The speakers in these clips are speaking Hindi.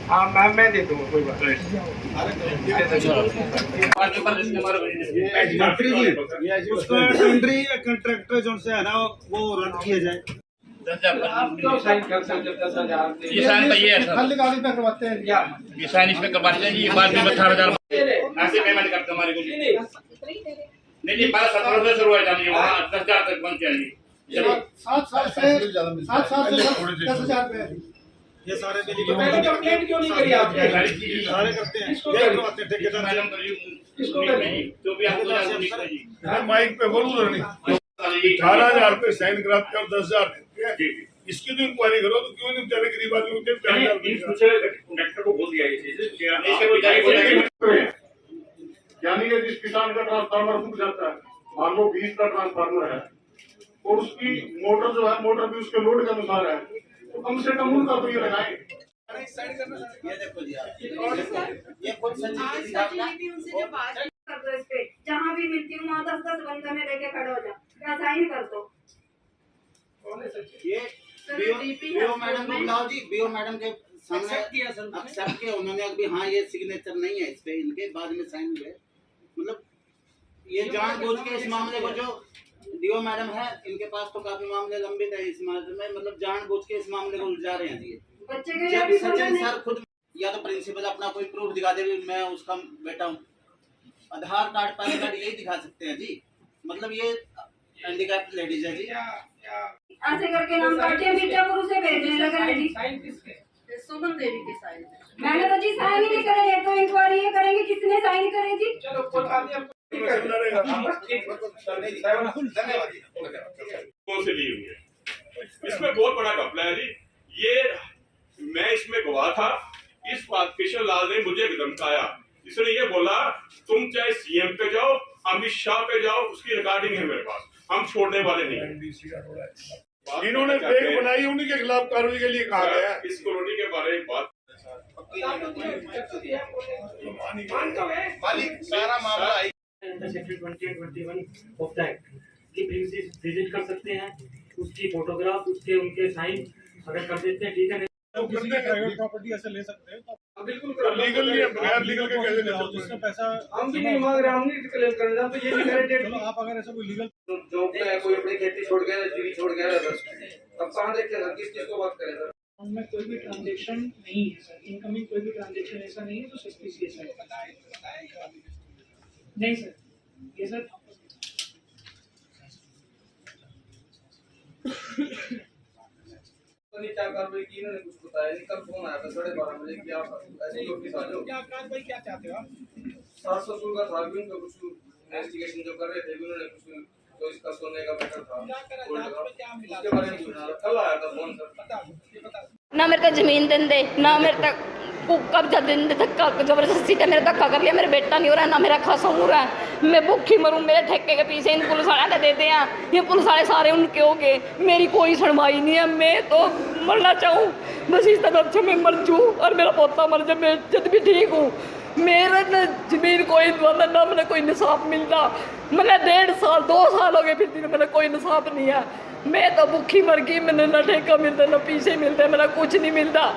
हाँ मैं दे दूंगा, कोई बात नहीं। उसका टेंडरी कंट्रैक्टर जो से है ना वो रद्द किया जाए। आप तो साइन कर सकते 10,000 ये साइन तो ये है सर, खाली कागज पे करवाते हैं क्या ये साइन इस पे करवा दीजिए। ये बाद में 18,000 ऐसे पेमेंट करते हमारे को। नहीं 12-17 से शुरू हो जाती है, वहाँ 10,000 तक पहुँच जाएगी। 7 साल से 10,000 पे ये सारे के लिए पहले कंप्लेंट क्यों नहीं करी आपने? सारे करते हैं, इसको यही करवाते हैं ठेकेदार से। इसको जो भी आपको माइक पे बोलूँ नहीं, 18,000 पे साइन कराते और 10,000 देते हैं। इसकी तो इंक्वायरी करो, तो क्यों नहीं बेचारे गरीब आदमी के कंडक्टर को बोल दिया ये चीज। यानी कि जिस किसान का ट्रांसफार्मर टूट जाता है, मान लो 20 का ट्रांसफार्मर है और उसकी मोटर जो है, मोटर भी उसके लोड के अनुसार है, तो कम से कम उनका तो ये लगाए। ये देखो जी, ये खुद सर्टिफिकेट उनसे जो बात कर दो, इस पे जहाँ भी मिलती हूँ वहाँ 10-10 बंदा में लेके खड़े हो जा, क्या साइन कर दो। ये बीओ मैडम को बुलाओ जी, बीओ मैडम के सामने एक्सेप्ट किया उन्होंने अभी, हाँ ये सिग्नेचर नहीं है इस पे, इनके बाद में साइन हुए। मतलब ये जानबूझ के इस मामले को, जो डीओ मैडम है इनके पास तो काफी मामले लंबित है इस मामले में, मतलब जानबूझ के इस मामले को उलझा रहे हैं जी। बच्चे के जब सचिन सर खुद या तो प्रिंसिपल अपना कोई प्रूफ दिखा दे मैं उसका बेटा हूँ, आधार कार्ड पैन कार्ड यही दिखा सकते हैं जी। मतलब ये हैंडीकैप्ड लेडीज है जी, ऐसे करके नाम काटे मिर्जापुर से भेजने लगे हैं जी। साइन किसके? सुमन देवी के साइन मैंने तो जी साइन ही नहीं करे, ये तो इंक्वायरी ये करेंगे किसने साइन करे जी। चलो कोई बात नहीं, कौन से ली हुई है? इसमें बहुत बड़ा घपला है जी। ये मैं इसमें गवाह था। इस बात किशन लाल ने मुझे धमकाया, इसने ये बोला तुम चाहे सीएम पे जाओ, अमित शाह पे जाओ, उसकी रिकॉर्डिंग है मेरे पास, हम छोड़ने वाले नहीं हैं। इन्होंने फेक बनाई, उन्हीं के खिलाफ कार्रवाई के लिए कहा गया है। इस कॉलोनी के बारे में बात मालिक सारा मामला I section 2021 of the act की प्रीमिसेस विजिट कर सकते हैं, उसकी फोटोग्राफ, उसके उनके साइन अगर कर देते हैं ठीक है। प्राइवेट प्रॉपर्टी ऐसे ले सकते हैं तो बिल्कुल लीगल नहीं है, बगैर लीगल के कैसे ले सकते जिसका पैसा हम भी नहीं मांग रहे, हम नहीं क्लेम कर रहे, तो ये भी करे डेट। चलो आप अगर ऐसा कोई लीगल जॉब पे है, कोई अपनी खेती छोड़ गया, जीवी छोड़ गया है, अब कहाँ देखते हैं किस चीज को बात करें सर? उनमें कोई भी ट्रांजेक्शन नहीं है सर, इनकमिंग कोई भी ट्रांजेक्शन ऐसा नहीं है तो सस्पिशियस है। नहीं सर, ये सर क्या कार्रवाई की इन्होंने कुछ बताया नहीं। कल फोन आया था 12:30 बजे कि आप ऐसे ही ऑफिस आ जाओ। क्या कार्रवाई क्या चाहते हो आप? 700 का था भी उनका कुछ इन्वेस्टिगेशन जो कर रहे थे, उन्होंने कुछ तो इसका सोने का मैटर था, उसके बारे में पूछा। कल आया था फोन सर। ना मेरे को जमीन देंदे, ना मेरे तक कब्जा देंदे, धक्का जबरदस्ती से मेरे धक्का कर लिया। मेरे बेटा नहीं हो रहा है, ना मेरा खासा हो रहा है, मैं भूखी मरूं। मेरे ठेके के पीछे इन पुलिस वाले देते हैं, ये पुलिस वाले सारे उनके हो गए, मेरी कोई सुनवाई नहीं है। मैं तो मरना चाहूँ, बस इस तरह अच्छा मैं मर जाऊँ और मेरा पोता मर जाए, मैं जब भी ठीक हूँ। मेरा न जमीन कोई ना मैंने कोई इंसाफ मिलता, मैंने 1.5 साल 2 साल हो गए फिर मैंने कोई इंसाफ नहीं है। मैं तो भूखी मर गई, मैंने ना ठेका मिलता ना पीछे मिलते, मेरा कुछ नहीं मिलता।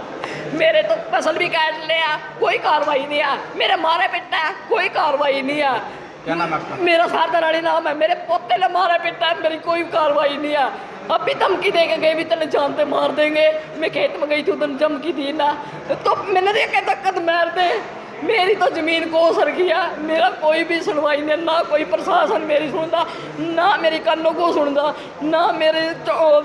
मेरे तो फसल भी काट लिया, कोई कार्रवाई नहीं है। मेरे मारे पिटा है, कोई कार्रवाई नहीं है। क्या नाम है आपका? मेरा सारदारानी नाम है। मेरे पोते ने मारा पिटा है, मेरी कोई कार्रवाई नहीं है। अब भी धमकी दे के गए भी तेने जानते मार देंगे। मैं खेत में गई थी उधर धमकी दी ना, तो मैंने देखा धक्कत मार दे। मेरी तो ज़मीन को सर गया, मेरा कोई भी सुनवाई नहीं, ना कोई प्रशासन मेरी सुनता, ना मेरी कानों को सुनता, ना मेरे कहो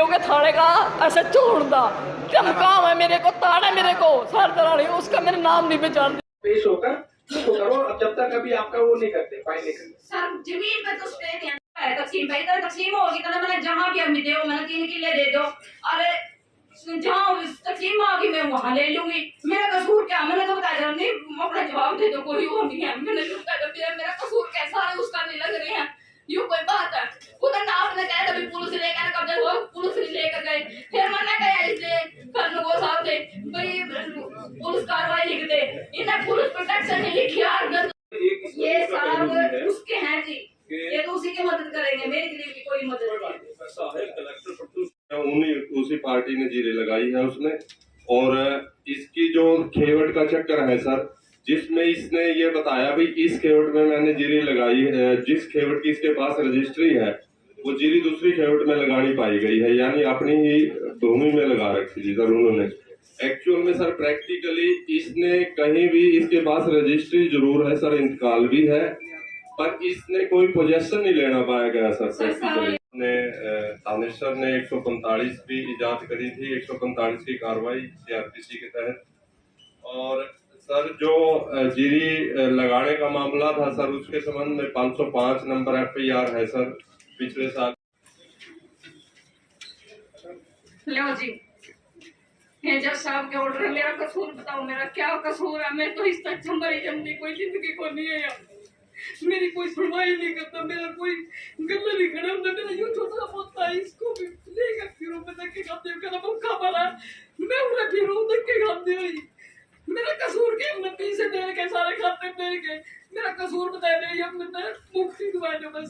के थाने का ऐसे छोड़ता। धमका है मेरे को, ताड़ा मेरे को सरदारानी, उसका मेरा नाम नहीं पहचान। पेश होकर तो करो, अब जब तक अभी आपका वो नहीं करते, फाइल नहीं करते सर जमीन पे तो स्टे नहीं है, तकसीम भाई तो तकसीम होगी तो मैंने जहाँ भी अम्मी दे मैंने 3 किले दे दो। अरे जहाँ तकसीम होगी मैं वहाँ ले लूंगी, मेरा कसूर क्या? मैंने तो बताया नहीं, अपना जवाब दे दो, कोई वो नहीं है। मैंने जो बताया मेरा कसूर कैसा है उसका नहीं लग रहे हैं, यूँ कोई बात है। उधर ना आपने कहा था पुलिस लेकर कब्जा हुआ, पुलिस नहीं लेकर गए, फिर मैंने कहा इसलिए कल वो साहब थे भाई पुलिस कार्रवाई लिख दे, इन्हें पुलिस प्रोटेक्शन नहीं लिखी यार। ये साहब उसके हैं जी, ये तो उसी की मदद करेंगे, मेरे लिए की कोई मदद नहीं। उन्हीं उसी पार्टी ने जीरे लगाई है उसने, और इसकी जो खेवट का चक्कर है सर, जिसमें इसने ये बताया भाई इस खेवट में मैंने जीरी लगाई है, जिस खेवट की इसके पास रजिस्ट्री है वो जीरी दूसरी खेवट में लगानी पाई गई है, यानी अपनी ही भूमि में लगा रखी थी सर उन्होंने। एक्चुअल में सर प्रैक्टिकली इसने कहीं भी, इसके पास रजिस्ट्री जरूर है सर, इंतकाल भी है, पर इसने कोई पोजेशन नहीं लेना पाया गया सर प्रैक्टिकली। थानेश्वर सर ने 145 भी इजाद करी थी, 145 की कार्रवाई CRPC के तहत। और सर जो जीरी लगाने का मामला था सर, उसके संबंध में 505 नंबर FIR है सर पिछले साल। लो जी, ये जज साहब के ऑर्डर है, मेरा कसूर बताओ, मेरा क्या कसूर है? मैं तो इस तक मरी जमनी कोई जिंदगी को नहीं है यार, मेरी कोई सुनवाई नहीं करता, मेरा कोई गले नहीं खड़ा होता, मेरा यूं छोटा पोता है, इसको भी लेकर फिर मैं धक्के खाते हुए कदम भूखा पड़ा, मैं उन्हें फिर धक्के खाते हुई, मेरा कसूर के हमने पैसे दे के सारे खाते दे के, मेरा कसूर बता रही है, हमने मुक्ति दुआ दो बस,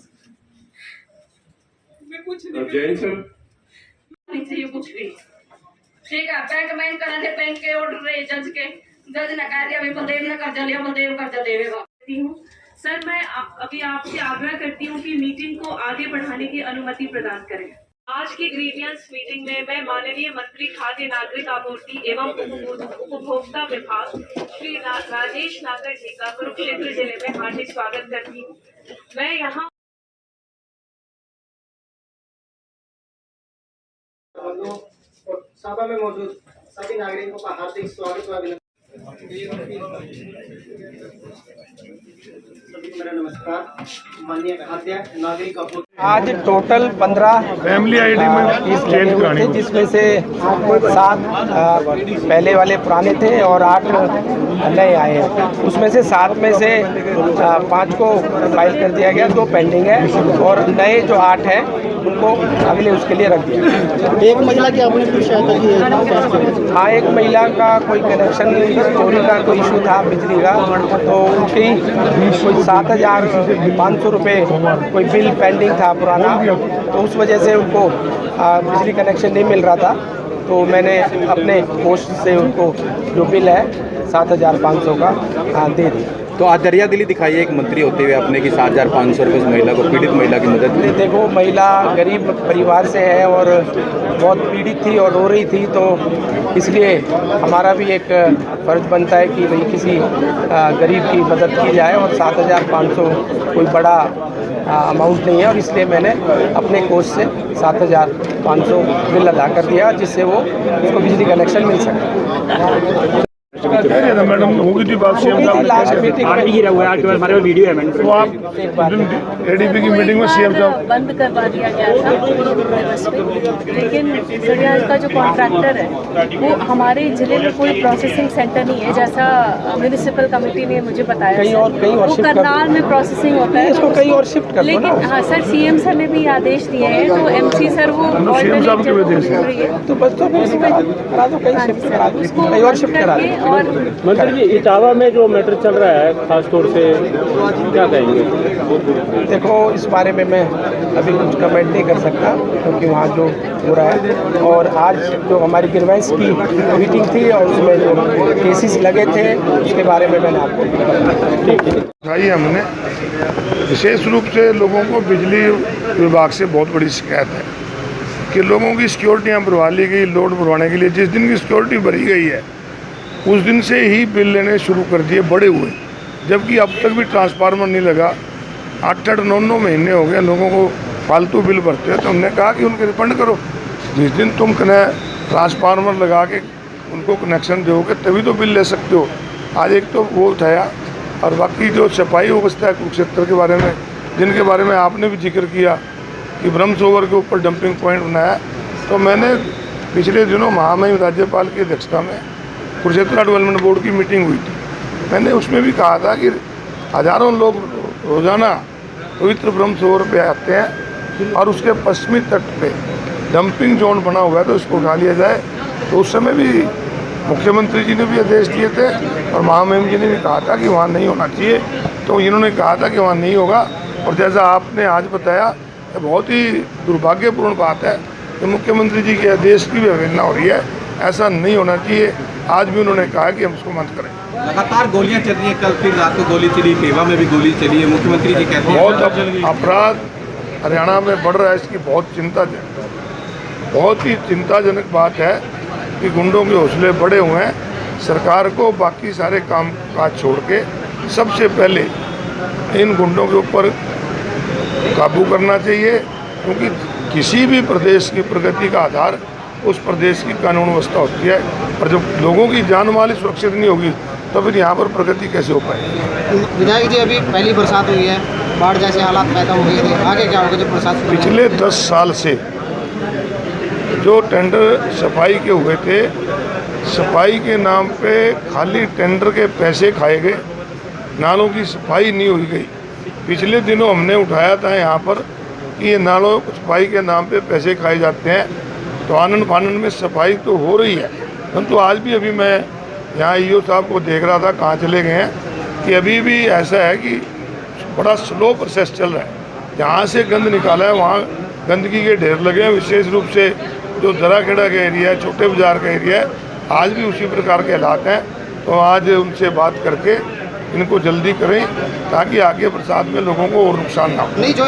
मैं कुछ नहीं चाहिए कुछ भी। ठीक है, बैंक मैन करा थे, बैंक के ऑर्डर रहे जज के, जज ने कह दिया भाई बलदेव ने कर्जा लिया, बलदेव कर्जा देवेगा। सर मैं अभी आपसे आग्रह करती हूँ कि मीटिंग को आगे बढ़ाने की अनुमति प्रदान करें। आज की ग्रीवियंस मीटिंग में मैं माननीय मंत्री खाद्य नागरिक आपूर्ति एवं उपभोक्ता विभाग श्री राजेश नागर जी का कुरुक्षेत्र जिले में हार्दिक स्वागत करती हूँ। मैं यहाँ और सभा में मौजूद सभी नागरिकों का हार्दिक स्वागत व अभिनंदन। मेरा नमस्कार। माननीय खाद्य नागरिक आज टोटल 15 फैमिली आईडी में इस चेंज थे, जिसमें से 7 पहले वाले पुराने थे और 8 नए आए हैं। उसमें से 7 में से 5 को फाइल कर दिया गया, 2 पेंडिंग है और नए जो 8 हैं उनको अगले उसके लिए रख दिया। एक महिला की आपने पूछा था कि हाँ, एक महिला का कोई कनेक्शन चोरी का कोई इशू था बिजली का, तो उनकी कोई 7,500 रुपये कोई बिल पेंडिंग था पुराना, तो उस वजह से उनको बिजली कनेक्शन नहीं मिल रहा था, तो मैंने अपने पोस्ट से उनको जो बिल है 7,500 का दे दिया। तो आज दरिया दिली दिखाई है एक मंत्री होते हुए आपने कि 7,500 रुपये उस महिला को, पीड़ित महिला की मदद में। देखो, महिला गरीब परिवार से है और बहुत पीड़ित थी और रो रही थी, तो इसलिए हमारा भी एक फ़र्ज़ बनता है कि भाई किसी गरीब की मदद की जाए, और 7,500 कोई बड़ा अमाउंट नहीं है, और इसलिए मैंने अपने कोष से 7,500 बिल अदा कर दिया, जिससे वो उसको बिजली कनेक्शन मिल सके। मैडम होगी थी बात सीएम साहब लास्ट मीटिंग हमारे वीडियो है मैडम, तो आप ADP की मीटिंग में सीएम साहब बंद करवा दिया गया था दिवस पे, लेकिन सरिया का जो कॉन्ट्रैक्टर है वो हमारे जिले में कोई प्रोसेसिंग सेंटर नहीं है, जैसा म्यूनिसिपल कमेटी ने मुझे बताया। कहीं और वो करनाल में प्रोसेसिंग होता है, इसको कहीं और शिफ्ट कर, लेकिन हाँ सर, CM सर ने भी आदेश दिए हैं, तो MC सर वो सीएम साहब के आदेश है, तो बस तो करा दो, कहीं शिफ्ट करा दो, कहीं और शिफ्ट करा दो। और मंत्री जी, इटावा में जो मैटर चल रहा है खास तौर से क्या कहेंगे? देखो, इस बारे में मैं अभी कुछ कमेंट नहीं कर सकता, क्योंकि वहाँ जो हो रहा है, और आज जो हमारी ग्रीवेंस की मीटिंग थी और उसमें जो केसेस लगे थे उसके बारे में मैंने आपको भाई हमने विशेष रूप से लोगों को बिजली विभाग से बहुत बड़ी शिकायत है कि लोगों की सिक्योरिटियाँ भरवा ली गई। लोड भरवाने के लिए जिस दिन की सिक्योरिटी भरी गई है उस दिन से ही बिल लेने शुरू कर दिए बड़े हुए, जबकि अब तक भी ट्रांसफार्मर नहीं लगा। 8-8, 9-9 महीने हो गए लोगों को फालतू बिल भरते हैं, तो हमने कहा कि उनके रिफंड करो। जिस दिन तुम ट्रांसफार्मर लगा के उनको कनेक्शन दोगे तभी तो बिल ले सकते हो। आज एक तो वो उठाया, और बाकी जो सफाई व्यवस्था है कुरुक्षेत्र के बारे में, जिनके बारे में आपने भी जिक्र किया कि ब्रह्मसरोवर के ऊपर डंपिंग पॉइंट बनाया, तो मैंने पिछले दिनों महामहिम राज्यपाल की अध्यक्षता में कुरुक्षेत्र डेवलपमेंट बोर्ड की मीटिंग हुई थी। मैंने उसमें भी कहा था कि हज़ारों लोग रोज़ाना पवित्र ब्रह्मसरोवर पे आते हैं और उसके पश्चिमी तट पे डंपिंग जोन बना हुआ है, तो उसको उठा लिया जाए। तो उस समय भी मुख्यमंत्री जी ने भी आदेश दिए थे और महामहिम जी ने भी कहा था कि वहाँ नहीं होना चाहिए, तो इन्होंने कहा था कि वहाँ नहीं होगा। और जैसा आपने आज बताया, बहुत ही दुर्भाग्यपूर्ण बात है कि मुख्यमंत्री जी के आदेश की भी अवहेलना हो रही है। ऐसा नहीं होना चाहिए। आज भी उन्होंने कहा कि हम उसको बंद करें। लगातार गोलियां चल रही हैं, कल फिर रात को गोली चली, पेवा में भी गोली चली है। मुख्यमंत्री जी कहते हैं बहुत अपराध हरियाणा में बढ़ रहा है, इसकी बहुत ही चिंताजनक बात है कि गुंडों के हौसले बढ़े हुए हैं। सरकार को बाकी सारे काम काज छोड़ के सबसे पहले इन गुंडों के ऊपर काबू करना चाहिए, क्योंकि किसी भी प्रदेश की प्रगति का आधार उस प्रदेश की कानून व्यवस्था होती है, और जब लोगों की जान माल ही सुरक्षित नहीं होगी तो फिर यहाँ पर प्रगति कैसे हो पाएगी। विधायक जी, अभी पहली बरसात हुई है, बाढ़ जैसे हालात पैदा हो गए थे, आगे क्या होगा जब बरसात? पिछले 10 साल से जो टेंडर सफाई के हुए थे, सफाई के नाम पे खाली टेंडर के पैसे खाए गए, नालों की सफाई नहीं हुई गई। पिछले दिनों हमने उठाया था यहाँ पर कि ये नालों सफाई के नाम पे पैसे खाए जाते हैं, तो आनंद फानंद में सफाई तो हो रही है, परंतु आज भी अभी मैं यहाँ ईओ साहब को देख रहा था, कहाँ चले गए हैं, कि अभी भी ऐसा है कि बड़ा स्लो प्रोसेस चल रहा है। जहाँ से गंद निकाला है वहाँ गंदगी के ढेर लगे हैं। विशेष रूप से जो दराखेड़ा का एरिया है, छोटे बाजार का एरिया है, आज भी उसी प्रकार के हालात हैं। तो आज उनसे बात करके इनको जल्दी करें ताकि आगे बरसात में लोगों को और नुकसान ना हो। नहीं, जो